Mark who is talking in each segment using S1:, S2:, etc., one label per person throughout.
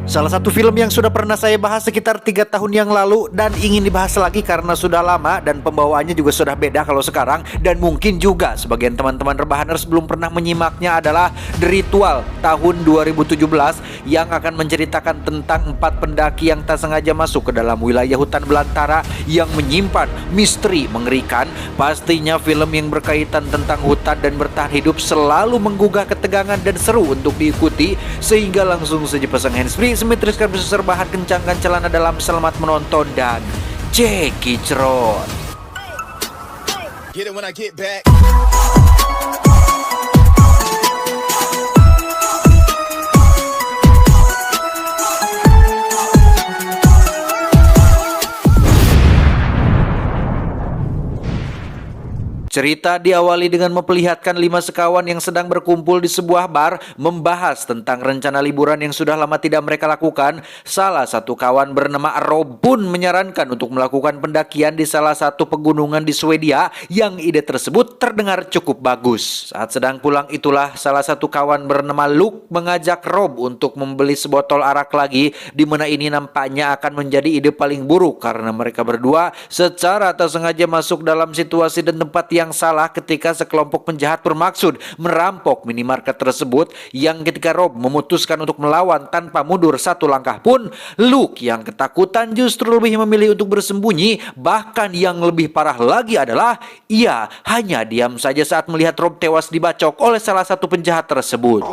S1: Salah satu film yang sudah pernah saya bahas sekitar 3 tahun yang lalu dan ingin dibahas lagi karena sudah lama dan pembawaannya juga sudah beda kalau sekarang, dan mungkin juga sebagian teman-teman Rebahaners belum pernah menyimaknya, adalah The Ritual tahun 2017 yang akan menceritakan tentang 4 pendaki yang tak sengaja masuk ke dalam wilayah hutan belantara yang menyimpan misteri mengerikan. Pastinya film yang berkaitan tentang hutan dan bertahan hidup selalu menggugah ketegangan dan seru untuk diikuti, sehingga langsung saja pasang handsfree, simetriskan besar bahan, kencangkan celana dalam, selamat menonton dan cekicrot.
S2: Get it when I get back.
S1: Cerita diawali dengan memperlihatkan 5 sekawan yang sedang berkumpul di sebuah bar membahas tentang rencana liburan yang sudah lama tidak mereka lakukan. Salah satu kawan bernama Robun menyarankan untuk melakukan pendakian di salah satu pegunungan di Swedia yang ide tersebut terdengar cukup bagus. Saat sedang pulang itulah salah satu kawan bernama Luke mengajak Rob untuk membeli sebotol arak lagi, di mana ini nampaknya akan menjadi ide paling buruk karena mereka berdua secara tak sengaja masuk dalam situasi dan tempat yang salah ketika sekelompok penjahat bermaksud merampok minimarket tersebut, yang ketika Rob memutuskan untuk melawan tanpa mundur satu langkah pun, Luke yang ketakutan justru lebih memilih untuk bersembunyi. Bahkan yang lebih parah lagi adalah ia hanya diam saja saat melihat Rob tewas dibacok oleh salah satu penjahat tersebut.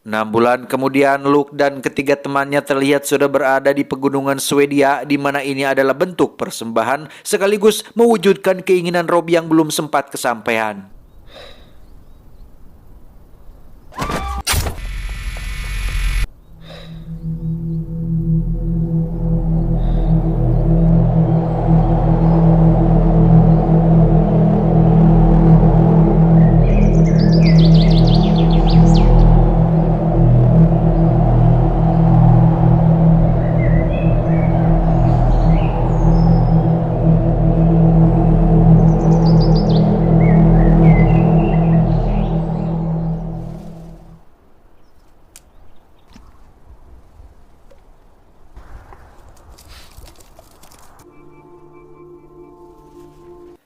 S1: 6 bulan kemudian, Luke dan ketiga temannya terlihat sudah berada di pegunungan Swedia, di mana ini adalah bentuk persembahan sekaligus mewujudkan keinginan Rob yang belum sempat kesampaian.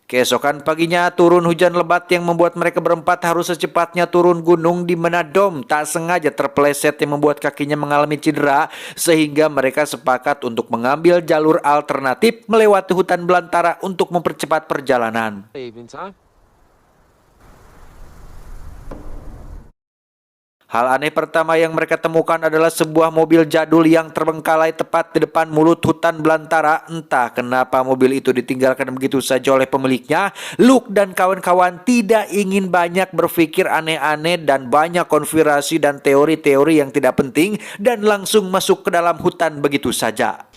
S1: Keesokan paginya turun hujan lebat yang membuat mereka berempat harus secepatnya turun gunung, di mana Dom tak sengaja terpeleset yang membuat kakinya mengalami cedera, sehingga mereka sepakat untuk mengambil jalur alternatif melewati hutan belantara untuk mempercepat perjalanan. Hal aneh pertama yang mereka temukan adalah sebuah mobil jadul yang terbengkalai tepat di depan mulut hutan belantara. Entah kenapa mobil itu ditinggalkan begitu saja oleh pemiliknya. Luke dan kawan-kawan tidak ingin banyak berpikir aneh-aneh dan banyak konspirasi dan teori-teori yang tidak penting, dan langsung masuk ke dalam hutan begitu saja.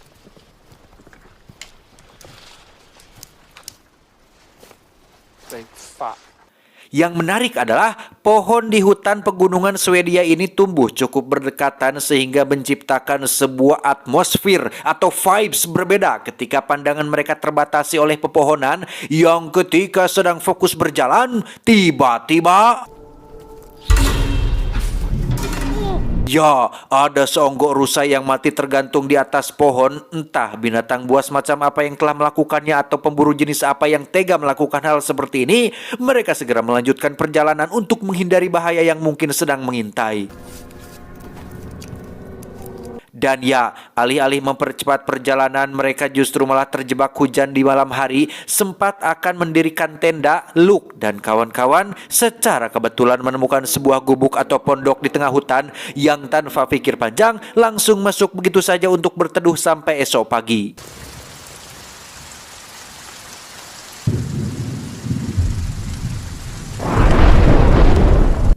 S1: Yang menarik adalah pohon di hutan pegunungan Swedia ini tumbuh cukup berdekatan sehingga menciptakan sebuah atmosfer atau vibes berbeda ketika pandangan mereka terbatasi oleh pepohonan yang ketika sedang fokus berjalan, tiba-tiba ya, ada seonggok rusa yang mati tergantung di atas pohon. Entah binatang buas macam apa yang telah melakukannya atau pemburu jenis apa yang tega melakukan hal seperti ini. Mereka segera melanjutkan perjalanan untuk menghindari bahaya yang mungkin sedang mengintai. Dan ya, alih-alih mempercepat perjalanan, mereka justru malah terjebak hujan di malam hari. Sempat akan mendirikan tenda, Luke dan kawan-kawan secara kebetulan menemukan sebuah gubuk atau pondok di tengah hutan yang tanpa pikir panjang langsung masuk begitu saja untuk berteduh sampai esok pagi.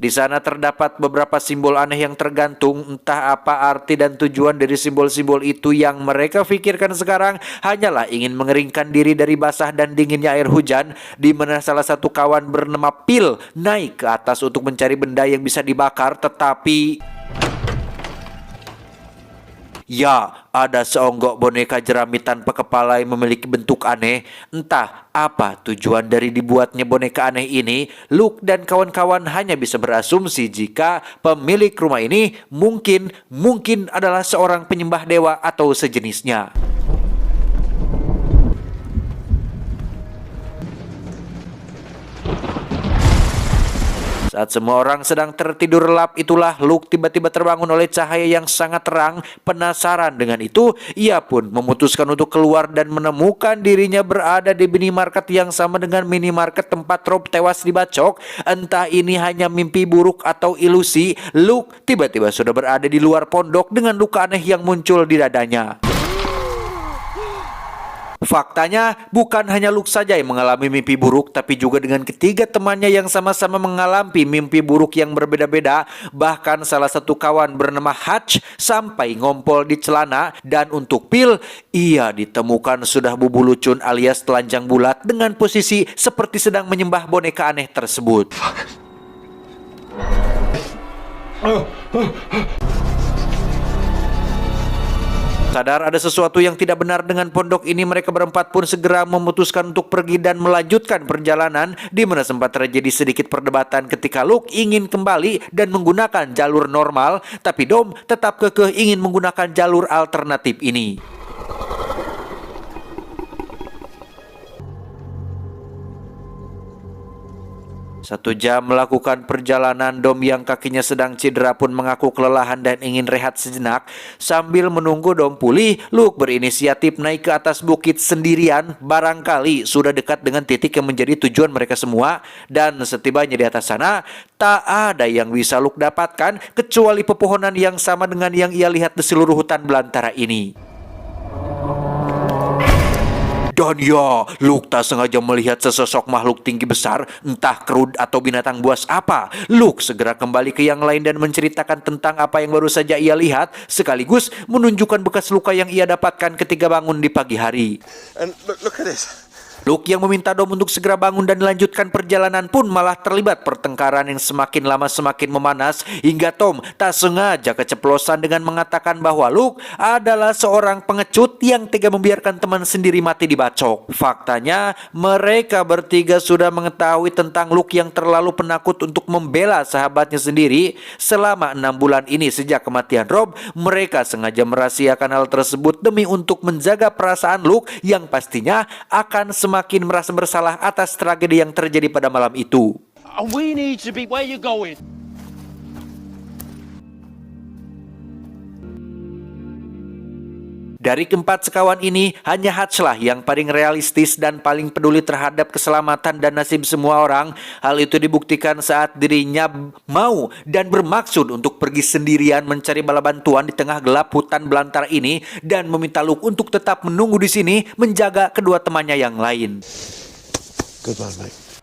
S1: Di sana terdapat beberapa simbol aneh yang tergantung. Entah apa arti dan tujuan dari simbol-simbol itu, yang mereka pikirkan sekarang hanyalah ingin mengeringkan diri dari basah dan dinginnya air hujan, di mana salah satu kawan bernama Phil naik ke atas untuk mencari benda yang bisa dibakar, tetapi Ya, ada seonggok boneka jerami tanpa kepala yang memiliki bentuk aneh. Entah apa tujuan dari dibuatnya boneka aneh ini, Luke dan kawan-kawan hanya bisa berasumsi jika pemilik rumah ini mungkin adalah seorang penyembah dewa atau sejenisnya. Saat semua orang sedang tertidur lelap itulah Luke tiba-tiba terbangun oleh cahaya yang sangat terang. Penasaran dengan itu, ia pun memutuskan untuk keluar dan menemukan dirinya berada di minimarket yang sama dengan minimarket tempat Rob tewas dibacok. Entah ini hanya mimpi buruk atau ilusi, Luke tiba-tiba sudah berada di luar pondok dengan luka aneh yang muncul di dadanya. Faktanya, bukan hanya Luke saja yang mengalami mimpi buruk, tapi juga dengan ketiga temannya yang sama-sama mengalami mimpi buruk yang berbeda-beda. Bahkan salah satu kawan bernama Hutch sampai ngompol di celana, dan untuk Phil, ia ditemukan sudah bubulucun alias telanjang bulat dengan posisi seperti sedang menyembah boneka aneh tersebut. Sadar ada sesuatu yang tidak benar dengan pondok ini, mereka berempat pun segera memutuskan untuk pergi dan melanjutkan perjalanan, di mana sempat terjadi sedikit perdebatan ketika Luke ingin kembali dan menggunakan jalur normal, tapi Dom tetap kekeh ingin menggunakan jalur alternatif ini. Satu jam melakukan perjalanan, Dom yang kakinya sedang cedera pun mengaku kelelahan dan ingin rehat sejenak. Sambil menunggu Dom pulih, Luke berinisiatif naik ke atas bukit sendirian. Barangkali sudah dekat dengan titik yang menjadi tujuan mereka semua. Dan setibanya di atas sana, tak ada yang bisa Luke dapatkan kecuali pepohonan yang sama dengan yang ia lihat di seluruh hutan belantara ini. Dan ya, Luke tak sengaja melihat sesosok makhluk tinggi besar, entah kerud atau binatang buas apa. Luke segera kembali ke yang lain dan menceritakan tentang apa yang baru saja ia lihat, sekaligus menunjukkan bekas luka yang ia dapatkan ketika bangun di pagi hari.
S2: And look at this.
S1: Luke yang meminta Dom untuk segera bangun dan melanjutkan perjalanan pun malah terlibat pertengkaran yang semakin lama semakin memanas, hingga Tom tak sengaja keceplosan dengan mengatakan bahwa Luke adalah seorang pengecut yang tega membiarkan teman sendiri mati dibacok. Faktanya, mereka bertiga sudah mengetahui tentang Luke yang terlalu penakut untuk membela sahabatnya sendiri. Selama 6 bulan ini sejak kematian Rob, mereka sengaja merahasiakan hal tersebut demi untuk menjaga perasaan Luke yang pastinya akan semakin merasa bersalah atas tragedi yang terjadi pada malam itu.
S3: We need to be where you going.
S1: Dari keempat sekawan ini, hanya Hutch lah yang paling realistis dan paling peduli terhadap keselamatan dan nasib semua orang. Hal itu dibuktikan saat dirinya mau dan bermaksud untuk pergi sendirian mencari bala bantuan di tengah gelap hutan belantara ini dan meminta Luke untuk tetap menunggu di sini menjaga kedua temannya yang lain.
S2: Good man, mate.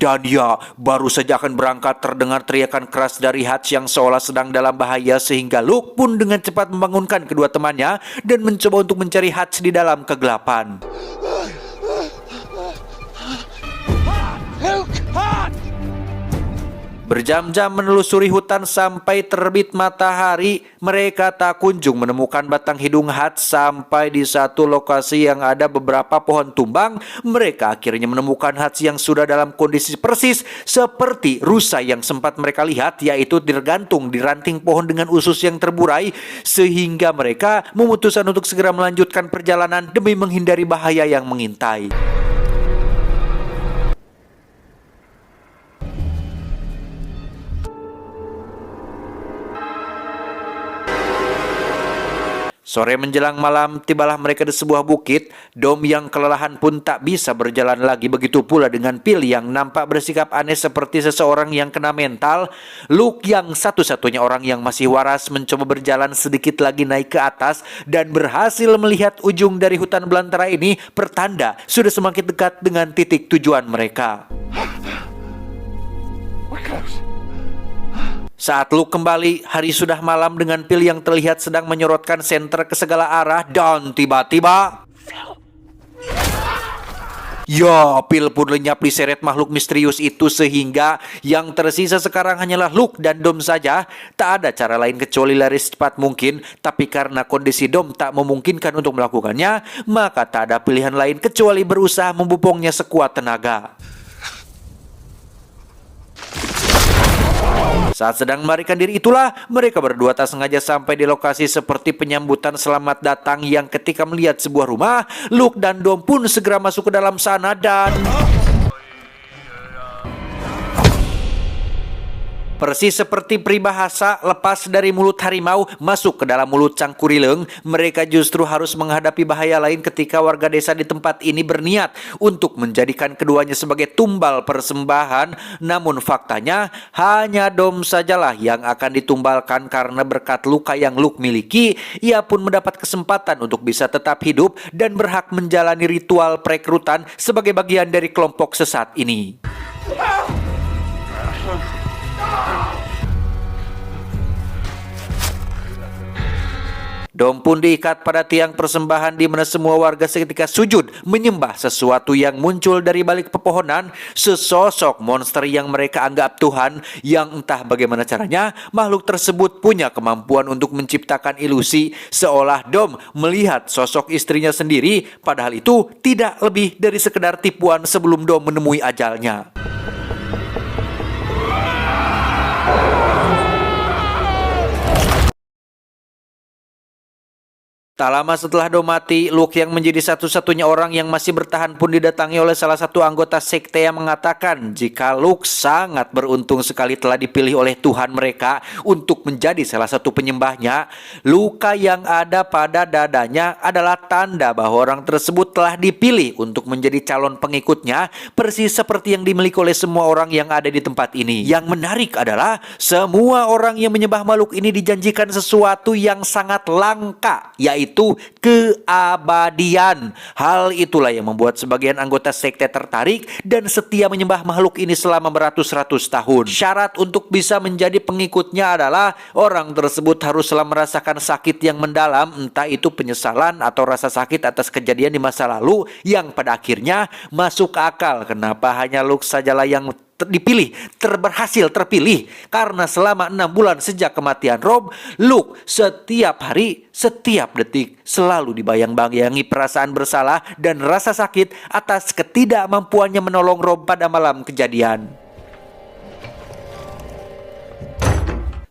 S1: Dan ya, baru saja akan berangkat terdengar teriakan keras dari Hutch yang seolah sedang dalam bahaya, sehingga Luke pun dengan cepat membangunkan kedua temannya dan mencoba untuk mencari Hutch di dalam kegelapan. Berjam-jam menelusuri hutan sampai terbit matahari, mereka tak kunjung menemukan batang hidung Hutch. Sampai di satu lokasi yang ada beberapa pohon tumbang, mereka akhirnya menemukan Hutch yang sudah dalam kondisi persis seperti rusa yang sempat mereka lihat, yaitu tergantung di ranting pohon dengan usus yang terburai, sehingga mereka memutuskan untuk segera melanjutkan perjalanan demi menghindari bahaya yang mengintai. Sore menjelang malam, tibalah mereka di sebuah bukit. Dom yang kelelahan pun tak bisa berjalan lagi, begitu pula dengan Phil yang nampak bersikap aneh seperti seseorang yang kena mental. Luke yang satu-satunya orang yang masih waras mencoba berjalan sedikit lagi naik ke atas dan berhasil melihat ujung dari hutan belantara ini, pertanda sudah semakin dekat dengan titik tujuan mereka. Saat Luke kembali, hari sudah malam dengan pil yang terlihat sedang menyorotkan senter ke segala arah dan tiba-tiba... Ya, pil pun lenyap diseret makhluk misterius itu sehingga yang tersisa sekarang hanyalah Luke dan Dom saja. Tak ada cara lain kecuali lari secepat mungkin, tapi karena kondisi Dom tak memungkinkan untuk melakukannya, maka tak ada pilihan lain kecuali berusaha membopongnya sekuat tenaga. Saat sedang melarikan diri itulah, mereka berdua tak sengaja sampai di lokasi seperti penyambutan selamat datang yang ketika melihat sebuah rumah, Luke dan Dom pun segera masuk ke dalam sana dan... Persis seperti peribahasa lepas dari mulut harimau masuk ke dalam mulut cangkurileng, mereka justru harus menghadapi bahaya lain ketika warga desa di tempat ini berniat untuk menjadikan keduanya sebagai tumbal persembahan. Namun faktanya hanya Dom sajalah yang akan ditumbalkan karena berkat luka yang Luke miliki, ia pun mendapat kesempatan untuk bisa tetap hidup dan berhak menjalani ritual perekrutan sebagai bagian dari kelompok sesat ini. Dom pun diikat pada tiang persembahan di mana semua warga seketika sujud menyembah sesuatu yang muncul dari balik pepohonan, sesosok monster yang mereka anggap Tuhan, yang entah bagaimana caranya makhluk tersebut punya kemampuan untuk menciptakan ilusi seolah Dom melihat sosok istrinya sendiri, padahal itu tidak lebih dari sekedar tipuan sebelum Dom menemui ajalnya. Tak lama setelah Dom mati, Luke yang menjadi satu-satunya orang yang masih bertahan pun didatangi oleh salah satu anggota sekte yang mengatakan jika Luke sangat beruntung sekali telah dipilih oleh Tuhan mereka untuk menjadi salah satu penyembahnya. Luka yang ada pada dadanya adalah tanda bahwa orang tersebut telah dipilih untuk menjadi calon pengikutnya, persis seperti yang dimiliki oleh semua orang yang ada di tempat ini. Yang menarik adalah semua orang yang menyembah makhluk ini dijanjikan sesuatu yang sangat langka, yaitu keabadian. Hal itulah yang membuat sebagian anggota sekte tertarik dan setia menyembah makhluk ini selama beratus-ratus tahun. Syarat untuk bisa menjadi pengikutnya adalah orang tersebut haruslah merasakan sakit yang mendalam, entah itu penyesalan atau rasa sakit atas kejadian di masa lalu yang pada akhirnya masuk akal kenapa hanya Luke sajalah yang berhasil terpilih, karena selama 6 bulan sejak kematian Rob, Luke setiap hari, setiap detik selalu dibayang-bayangi perasaan bersalah dan rasa sakit atas ketidakmampuannya menolong Rob pada malam kejadian.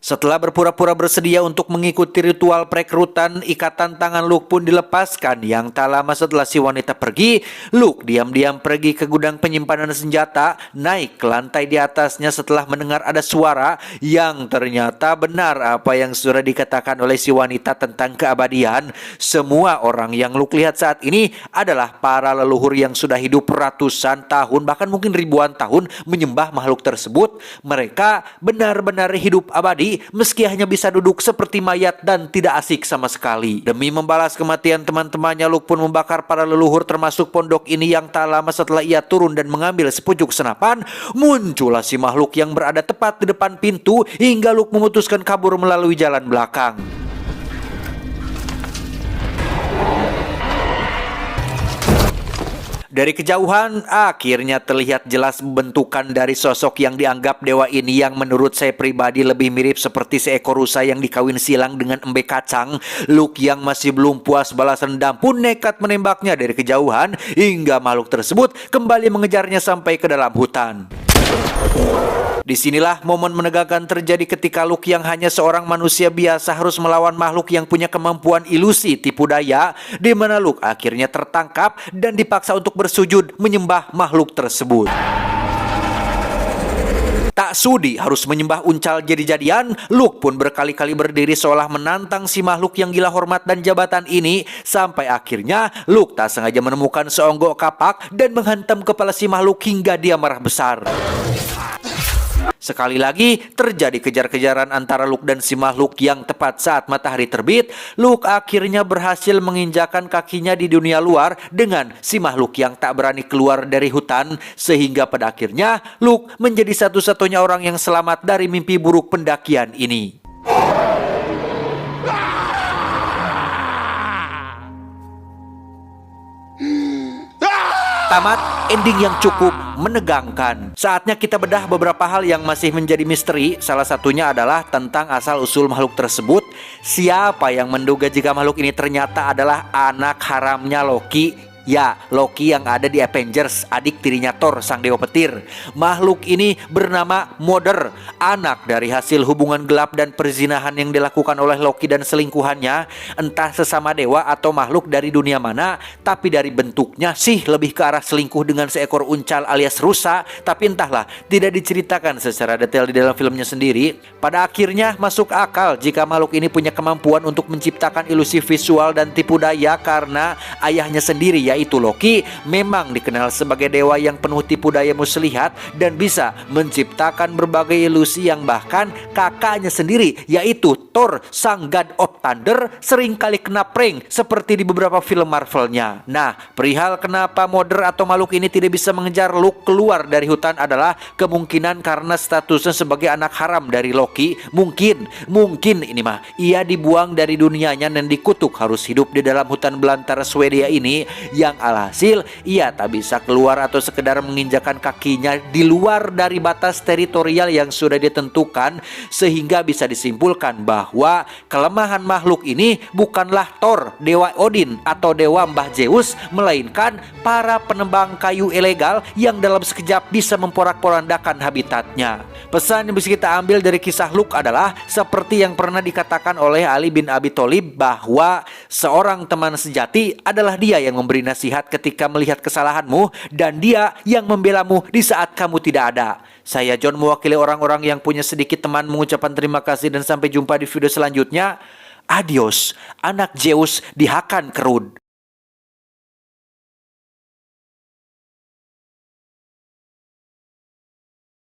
S1: Setelah berpura-pura bersedia untuk mengikuti ritual perekrutan, ikatan tangan Luke pun dilepaskan. Yang tak lama setelah si wanita pergi, Luke diam-diam pergi ke gudang penyimpanan senjata, naik ke lantai di atasnya setelah mendengar ada suara yang ternyata benar apa yang sudah dikatakan oleh si wanita tentang keabadian. Semua orang yang Luke lihat saat ini adalah para leluhur yang sudah hidup ratusan tahun, bahkan mungkin ribuan tahun menyembah makhluk tersebut. Mereka benar-benar hidup abadi, meski hanya bisa duduk seperti mayat dan tidak asik sama sekali. Demi membalas kematian teman-temannya, Luke pun membakar para leluhur termasuk pondok ini. Yang tak lama setelah ia turun dan mengambil sepucuk senapan, muncullah si makhluk yang berada tepat di depan pintu hingga Luke memutuskan kabur melalui jalan belakang. Dari kejauhan, akhirnya terlihat jelas bentukan dari sosok yang dianggap dewa ini, yang menurut saya pribadi lebih mirip seperti seekor rusa yang dikawin silang dengan embe kacang. Luke yang masih belum puas balas dendam pun nekat menembaknya dari kejauhan hingga makhluk tersebut kembali mengejarnya sampai ke dalam hutan. Disinilah momen menegangkan terjadi ketika Luke yang hanya seorang manusia biasa harus melawan makhluk yang punya kemampuan ilusi tipu daya, di mana Luke akhirnya tertangkap dan dipaksa untuk bersujud menyembah makhluk tersebut. Tak sudi harus menyembah uncal jadi-jadian, Luke pun berkali-kali berdiri seolah menantang si makhluk yang gila hormat dan jabatan ini, sampai akhirnya Luke tak sengaja menemukan seonggok kapak dan menghantam kepala si makhluk hingga dia marah besar. Sekali lagi terjadi kejar-kejaran antara Luke dan si makhluk yang tepat saat matahari terbit. Luke akhirnya berhasil menginjakan kakinya di dunia luar dengan si makhluk yang tak berani keluar dari hutan, sehingga pada akhirnya Luke menjadi satu-satunya orang yang selamat dari mimpi buruk pendakian ini. Tamat, ending yang cukup menegangkan. Saatnya kita bedah beberapa hal yang masih menjadi misteri. Salah satunya adalah tentang asal-usul makhluk tersebut. Siapa yang menduga jika makhluk ini ternyata adalah anak haramnya Loki? Ya, Loki yang ada di Avengers, adik tirinya Thor, sang dewa petir. Makhluk ini bernama Mother, anak dari hasil hubungan gelap dan perzinahan yang dilakukan oleh Loki dan selingkuhannya. Entah sesama dewa atau makhluk dari dunia mana, tapi dari bentuknya sih lebih ke arah selingkuh dengan seekor uncal alias rusa. Tapi entahlah, tidak diceritakan secara detail di dalam filmnya sendiri. Pada akhirnya masuk akal jika makhluk ini punya kemampuan untuk menciptakan ilusi visual dan tipu daya, karena ayahnya sendiri yaitu Loki memang dikenal sebagai dewa yang penuh tipu daya muslihat dan bisa menciptakan berbagai ilusi yang bahkan kakaknya sendiri yaitu Thor, sang God of Thunder, seringkali kena prank seperti di beberapa film Marvelnya. Nah, perihal kenapa Mother atau makhluk ini tidak bisa mengejar Luke keluar dari hutan adalah kemungkinan karena statusnya sebagai anak haram dari Loki. Mungkin ini mah ia dibuang dari dunianya dan dikutuk harus hidup di dalam hutan belantara Swedia ini, yang alhasil ia tak bisa keluar atau sekedar menginjakan kakinya di luar dari batas teritorial yang sudah ditentukan, sehingga bisa disimpulkan bahwa kelemahan makhluk ini bukanlah Thor, dewa Odin atau dewa Mbah Zeus, melainkan para penebang kayu ilegal yang dalam sekejap bisa memporak-porandakan habitatnya. Pesan yang bisa kita ambil dari kisah Luke adalah seperti yang pernah dikatakan oleh Ali bin Abi Thalib, bahwa seorang teman sejati adalah dia yang memberi nasihat ketika melihat kesalahanmu dan dia yang membelamu di saat kamu tidak ada. Saya John, mewakili orang-orang yang punya sedikit teman, mengucapkan terima kasih dan sampai jumpa di video selanjutnya. Adios, anak Zeus di Hakan Kerud.